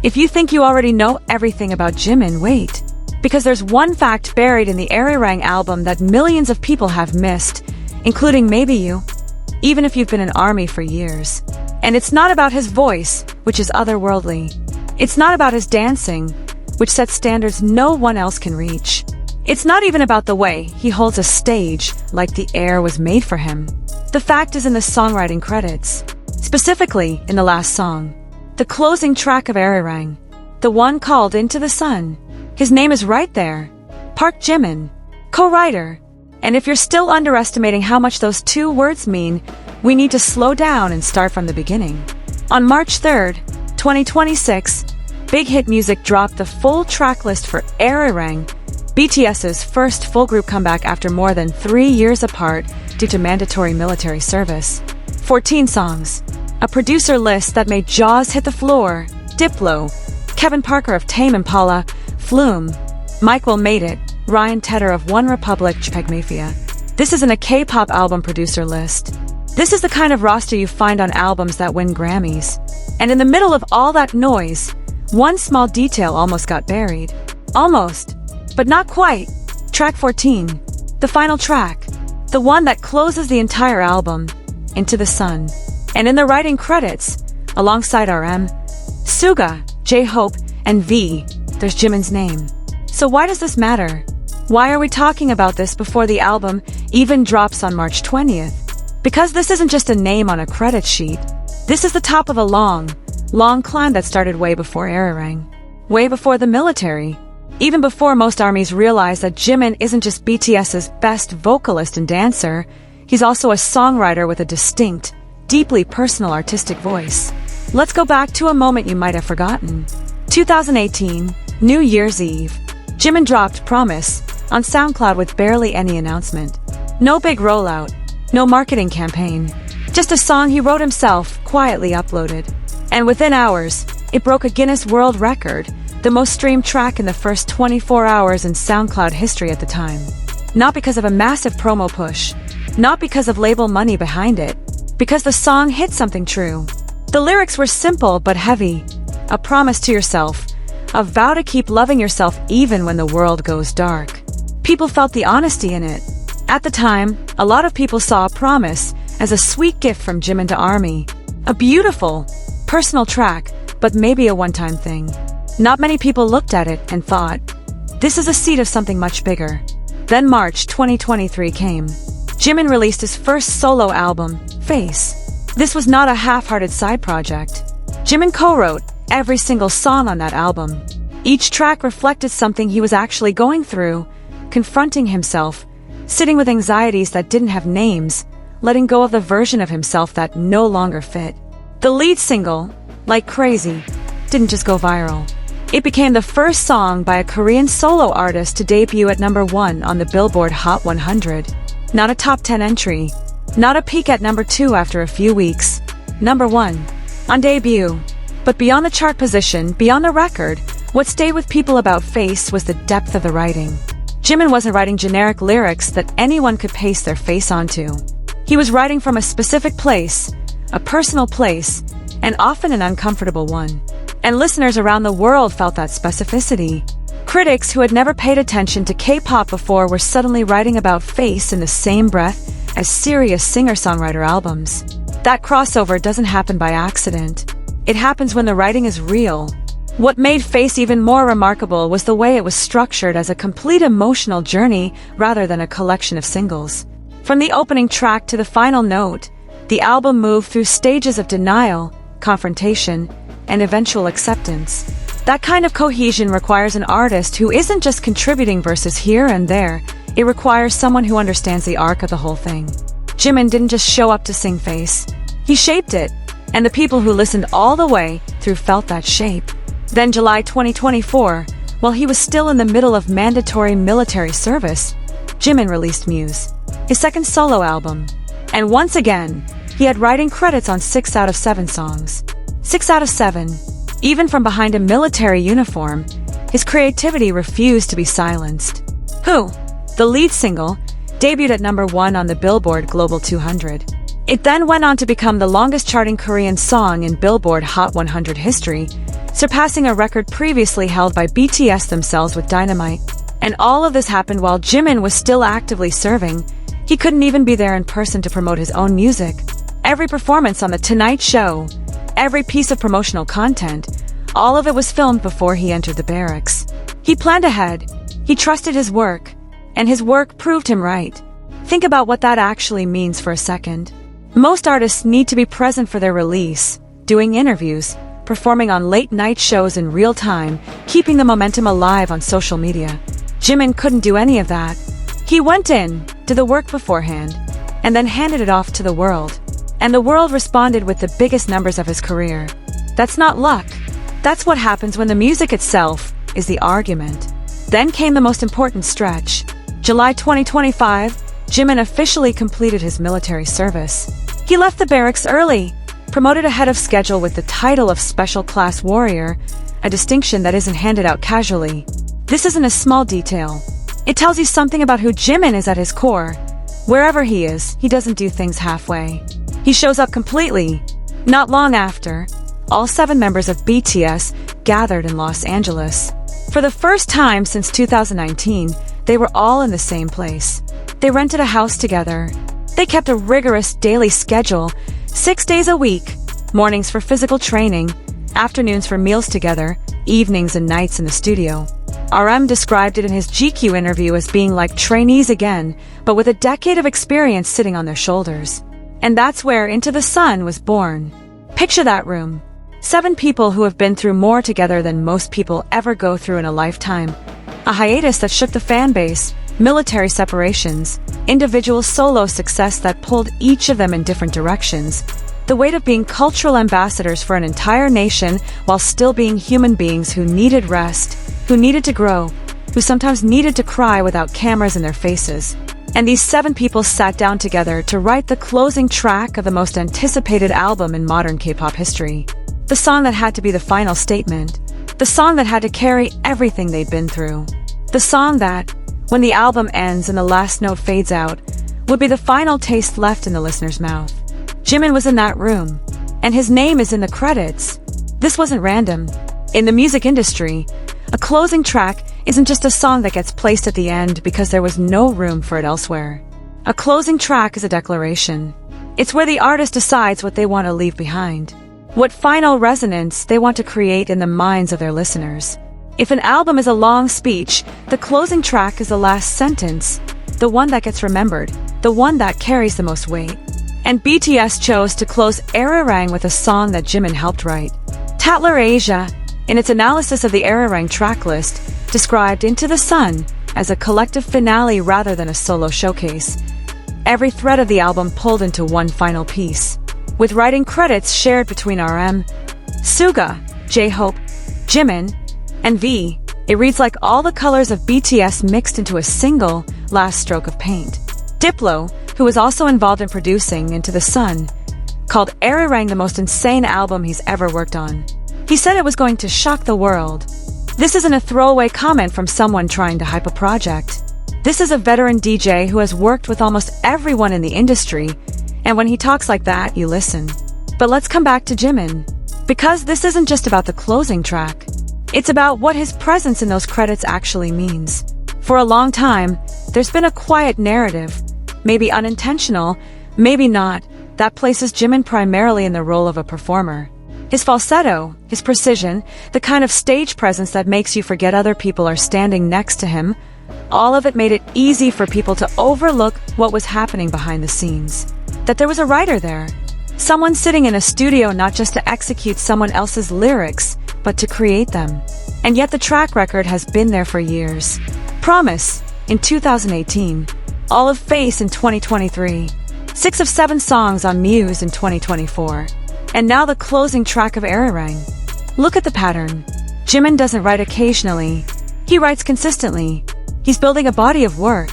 If you think you already know everything about Jimin, wait. Because there's one fact buried in the ARIRANG album that millions of people have missed, including maybe you, even if you've been in ARMY for years. And it's not about his voice, which is otherworldly. It's not about his dancing, which sets standards no one else can reach. It's not even about the way he holds a stage like the air was made for him. The fact is in the songwriting credits, specifically in the last song, the closing track of ARIRANG, the one called Into the Sun. His name is right there, ParkJimin, co-writer. And if you're still underestimating how much those two words mean, we need to slow down and start from the beginning. On March 3rd, 2026, Big Hit Music dropped the full track list for ARIRANG, BTS's first full group comeback after more than 3 years apart due to mandatory military service. 14 songs, a producer list that made jaws hit the floor. Diplo, Kevin Parker of Tame Impala, Flume, Mike Will Made It, Ryan Tedder of One Republic, JPEG Mafia. This isn't a K-pop album producer list. This is the kind of roster you find on albums that win Grammys. And in the middle of all that noise, one small detail almost got buried. Almost, but not quite. Track 14, the final track, the one that closes the entire album, Into the Sun. And in the writing credits, alongside RM, Suga, J-Hope, and V, there's Jimin's name. So why does this matter? Why are we talking about this before the album even drops on March 20th? Because this isn't just a name on a credit sheet. This is the top of a long climb that started way before ARIRANG. Way before the military. Even before most armies realized that Jimin isn't just BTS's best vocalist and dancer, he's also a songwriter with a distinct, deeply personal artistic voice. Let's go back to a moment you might have forgotten. 2018, New Year's Eve. Jimin dropped Promise on SoundCloud with barely any announcement. No big rollout, no marketing campaign. Just a song he wrote himself, quietly uploaded. And within hours, it broke a Guinness World Record, the most streamed track in the first 24 hours in SoundCloud history at the time. Not because of a massive promo push, not because of label money behind it, because the song hit something true. The lyrics were simple but heavy, a promise to yourself, a vow to keep loving yourself even when the world goes dark. People felt the honesty in it. At the time, a lot of people saw Promise as a sweet gift from Jimin to ARMY. A beautiful, personal track, but maybe a one-time thing. Not many people looked at it and thought, this is a seed of something much bigger. Then March 2023 came. Jimin released his first solo album, Face. This was not a half-hearted side project. Jimin co-wrote every single song on that album. Each track reflected something he was actually going through, confronting himself, sitting with anxieties that didn't have names, letting go of the version of himself that no longer fit. The lead single, Like Crazy, didn't just go viral. It became the first song by a Korean solo artist to debut at #1 on the Billboard Hot 100. Not a top 10 entry. Not a peak at #2 after a few weeks. #1. On debut. But beyond the chart position, beyond the record, what stayed with people about Face was the depth of the writing. Jimin wasn't writing generic lyrics that anyone could paste their face onto. He was writing from a specific place, a personal place, and often an uncomfortable one. And listeners around the world felt that specificity. Critics who had never paid attention to K-pop before were suddenly writing about Face in the same breath as serious singer-songwriter albums. That crossover doesn't happen by accident. It happens when the writing is real. What made Face even more remarkable was the way it was structured as a complete emotional journey rather than a collection of singles. From the opening track to the final note, the album moved through stages of denial, confrontation, and eventual acceptance. That kind of cohesion requires an artist who isn't just contributing verses here and there. It requires someone who understands the arc of the whole thing. Jimin didn't just show up to sing Face. He shaped it, and the people who listened all the way through felt that shape. Then July 2024, while he was still in the middle of mandatory military service, Jimin released Muse, his second solo album. And once again, he had writing credits on 6 out of 7 songs. 6 out of 7. Even from behind a military uniform, his creativity refused to be silenced. Who, the lead single, debuted at #1 on the Billboard Global 200. It then went on to become the longest charting Korean song in Billboard Hot 100 history, surpassing a record previously held by BTS themselves with Dynamite. And all of this happened while Jimin was still actively serving. He couldn't even be there in person to promote his own music. Every performance on The Tonight Show, every piece of promotional content, all of it was filmed before he entered the barracks. He planned ahead, he trusted his work, and his work proved him right. Think about what that actually means for a second. Most artists need to be present for their release, doing interviews, performing on late-night shows in real time, keeping the momentum alive on social media. Jimin couldn't do any of that. He went in, did the work beforehand, and then handed it off to the world. And the world responded with the biggest numbers of his career. That's not luck. That's what happens when the music itself is the argument. Then came the most important stretch. July 2025, Jimin officially completed his military service. He left the barracks early, promoted ahead of schedule with the title of Special Class Warrior, a distinction that isn't handed out casually. This isn't a small detail. It tells you something about who Jimin is at his core. Wherever he is, he doesn't do things halfway. He shows up completely. Not long after, all 7 members of BTS gathered in Los Angeles. For the first time since 2019, they were all in the same place. They rented a house together. They kept a rigorous daily schedule, 6 days a week, mornings for physical training, afternoons for meals together, evenings and nights in the studio. RM described it in his GQ interview as being like trainees again, but with a decade of experience sitting on their shoulders. And that's where Into the Sun was born. Picture that room. 7 people who have been through more together than most people ever go through in a lifetime. A hiatus that shook the fan base, military separations, individual solo success that pulled each of them in different directions. The weight of being cultural ambassadors for an entire nation while still being human beings who needed rest, who needed to grow, who sometimes needed to cry without cameras in their faces. And these 7 people sat down together to write the closing track of the most anticipated album in modern K-pop history. The song that had to be the final statement. The song that had to carry everything they'd been through. The song that, when the album ends and the last note fades out, would be the final taste left in the listener's mouth. Jimin was in that room, and his name is in the credits. This wasn't random. In the music industry, a closing track isn't just a song that gets placed at the end because there was no room for it elsewhere. A closing track is a declaration. It's where the artist decides what they want to leave behind, what final resonance they want to create in the minds of their listeners. If an album is a long speech, the closing track is the last sentence, the one that gets remembered, the one that carries the most weight. And BTS chose to close ARIRANG with a song that Jimin helped write. Tatler Asia, in its analysis of the ARIRANG tracklist, described Into the Sun as a collective finale rather than a solo showcase. Every thread of the album pulled into one final piece, with writing credits shared between RM, Suga, J-Hope, Jimin, and V. It reads like all the colors of BTS mixed into a single last stroke of paint. Diplo, who was also involved in producing Into the Sun, called ARIRANG the most insane album he's ever worked on. He said it was going to shock the world. This isn't a throwaway comment from someone trying to hype a project. This is a veteran DJ who has worked with almost everyone in the industry, and when he talks like that, you listen. But let's come back to Jimin, because this isn't just about the closing track. It's about what his presence in those credits actually means. For a long time, there's been a quiet narrative, maybe unintentional, maybe not, that places Jimin primarily in the role of a performer. His falsetto, his precision, the kind of stage presence that makes you forget other people are standing next to him, all of it made it easy for people to overlook what was happening behind the scenes. That there was a writer there. Someone sitting in a studio not just to execute someone else's lyrics, but to create them. And yet the track record has been there for years. Promise, in 2018. All of Face in 2023. 6 of 7 songs on Muse in 2024. And now the closing track of ARIRANG. Look at the pattern. Jimin doesn't write occasionally. He writes consistently. He's building a body of work.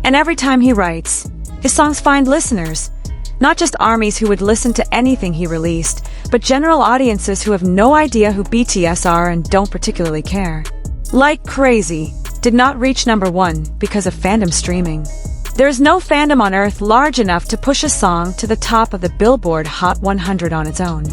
And every time he writes, his songs find listeners. Not just armies who would listen to anything he released, but general audiences who have no idea who BTS are and don't particularly care. Like Crazy did not reach #1 because of fandom streaming. There is no fandom on earth large enough to push a song to the top of the Billboard Hot 100 on its own.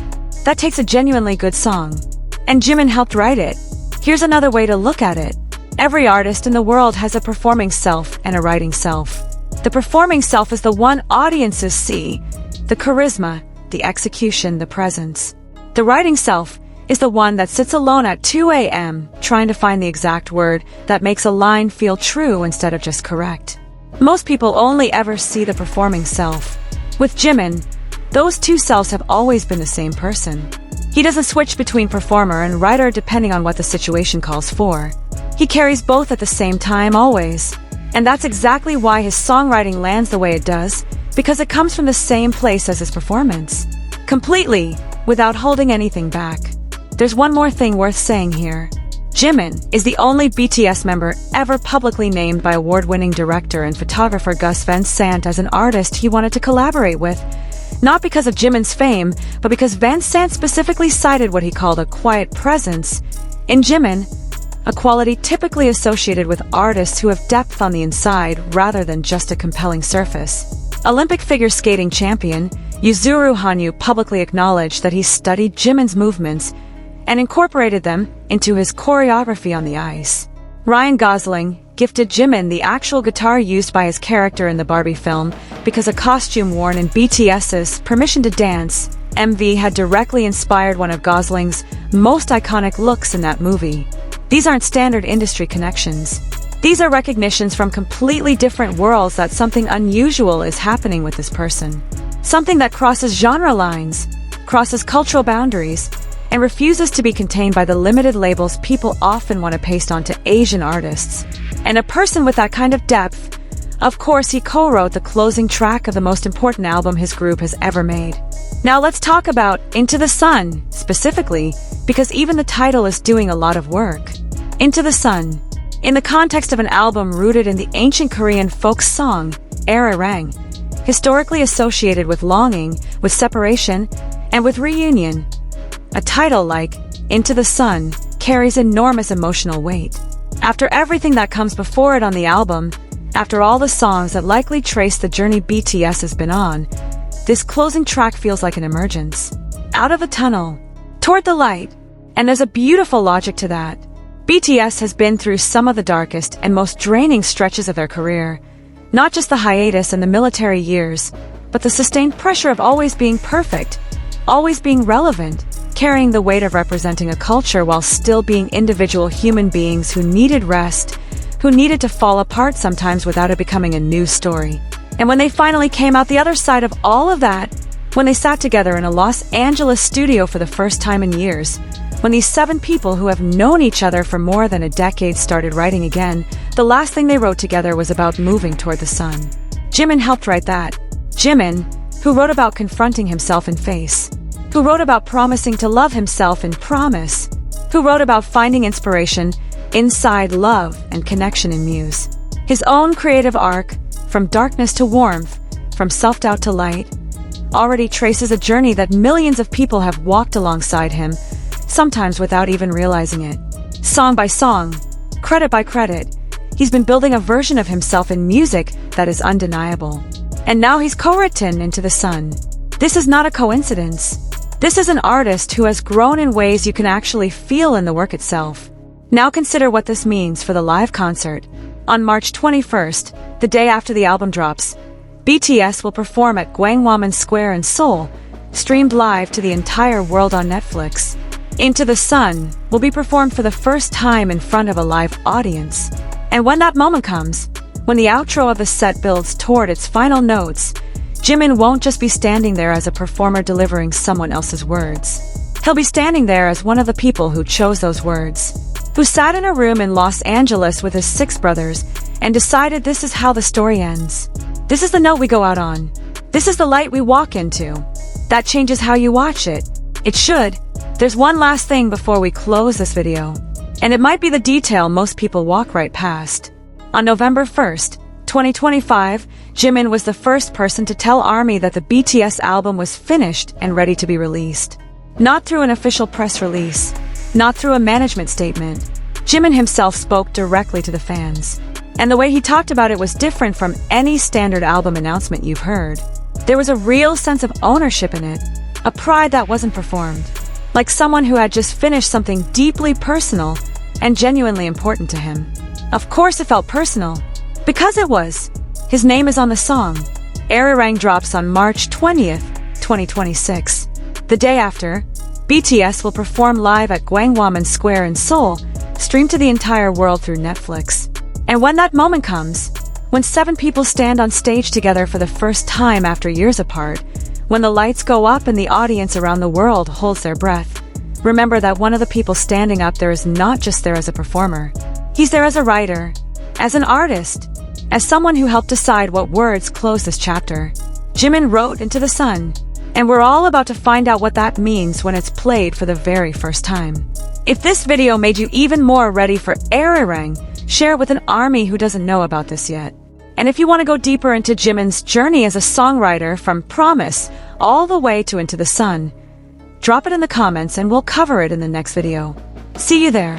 That takes a genuinely good song. And Jimin helped write it. Here's another way to look at it. Every artist in the world has a performing self and a writing self. The performing self is the one audiences see, the charisma, the execution, the presence. The writing self is the one that sits alone at 2 a.m. trying to find the exact word that makes a line feel true instead of just correct. Most people only ever see the performing self. With Jimin, those two selves have always been the same person. He doesn't switch between performer and writer depending on what the situation calls for. He carries both at the same time always. And that's exactly why his songwriting lands the way it does, because it comes from the same place as his performance. Completely, without holding anything back. There's one more thing worth saying here. Jimin is the only BTS member ever publicly named by award-winning director and photographer Gus Van Sant as an artist he wanted to collaborate with. Not because of Jimin's fame, but because Van Sant specifically cited what he called a quiet presence in Jimin, a quality typically associated with artists who have depth on the inside rather than just a compelling surface. Olympic figure skating champion Yuzuru Hanyu publicly acknowledged that he studied Jimin's movements and incorporated them into his choreography on the ice. Ryan Gosling gifted Jimin the actual guitar used by his character in the Barbie film because a costume worn in BTS's Permission to Dance MV had directly inspired one of Gosling's most iconic looks in that movie. These aren't standard industry connections. These are recognitions from completely different worlds that something unusual is happening with this person. Something that crosses genre lines, crosses cultural boundaries, and refuses to be contained by the limited labels people often want to paste onto Asian artists. And a person with that kind of depth, of course he co-wrote the closing track of the most important album his group has ever made. Now let's talk about Into the Sun, specifically, because even the title is doing a lot of work. Into the Sun. In the context of an album rooted in the ancient Korean folk song, ARIRANG, historically associated with longing, with separation, and with reunion, a title like Into the Sun carries enormous emotional weight. After everything that comes before it on the album, after all the songs that likely trace the journey BTS has been on, this closing track feels like an emergence. Out of the tunnel, toward the light. And there's a beautiful logic to that. BTS has been through some of the darkest and most draining stretches of their career. Not just the hiatus and the military years, but the sustained pressure of always being perfect, always being relevant, carrying the weight of representing a culture while still being individual human beings who needed rest, who needed to fall apart sometimes without it becoming a news story. And when they finally came out the other side of all of that, when they sat together in a Los Angeles studio for the first time in years, when these 7 people who have known each other for more than a decade started writing again, the last thing they wrote together was about moving toward the sun. Jimin helped write that. Jimin, who wrote about confronting himself in face, who wrote about promising to love himself in promise, who wrote about finding inspiration inside love and connection in muse. His own creative arc, from darkness to warmth, from self-doubt to light, already traces a journey that millions of people have walked alongside him, sometimes without even realizing it. Song by song, credit by credit, he's been building a version of himself in music that is undeniable. And now he's co-written Into the Sun. This is not a coincidence. This is an artist who has grown in ways you can actually feel in the work itself. Now consider what this means for the live concert. On March 21st, the day after the album drops, BTS will perform at Gwanghwamun Square in Seoul, streamed live to the entire world on Netflix. Into the Sun will be performed for the first time in front of a live audience. And when that moment comes, when the outro of the set builds toward its final notes, Jimin won't just be standing there as a performer delivering someone else's words. He'll be standing there as one of the people who chose those words, who sat in a room in Los Angeles with his 6 brothers and decided this is how the story ends. This is the note we go out on. This is the light we walk into. That changes how you watch it. It should. There's one last thing before we close this video, and it might be the detail most people walk right past. On November 1st, 2025, Jimin was the first person to tell ARMY that the BTS album was finished and ready to be released. Not through an official press release, not through a management statement. Jimin himself spoke directly to the fans. And the way he talked about it was different from any standard album announcement you've heard. There was a real sense of ownership in it, a pride that wasn't performed. like someone who had just finished something deeply personal and genuinely important to him. Of course it felt personal, because it was. His name is on the song. ARIRANG drops on March 20th, 2026. The day after, BTS will perform live at Gwanghwamun Square in Seoul, streamed to the entire world through Netflix. And when that moment comes, when 7 people stand on stage together for the first time after years apart, when the lights go up and the audience around the world holds their breath, remember that one of the people standing up there is not just there as a performer. He's there as a writer, as an artist, as someone who helped decide what words close this chapter. Jimin wrote Into the Sun, and we're all about to find out what that means when it's played for the very first time. If this video made you even more ready for ARIRANG, share it with an army who doesn't know about this yet. And if you want to go deeper into Jimin's journey as a songwriter from Promise all the way to Into the Sun, drop it in the comments and we'll cover it in the next video. See you there.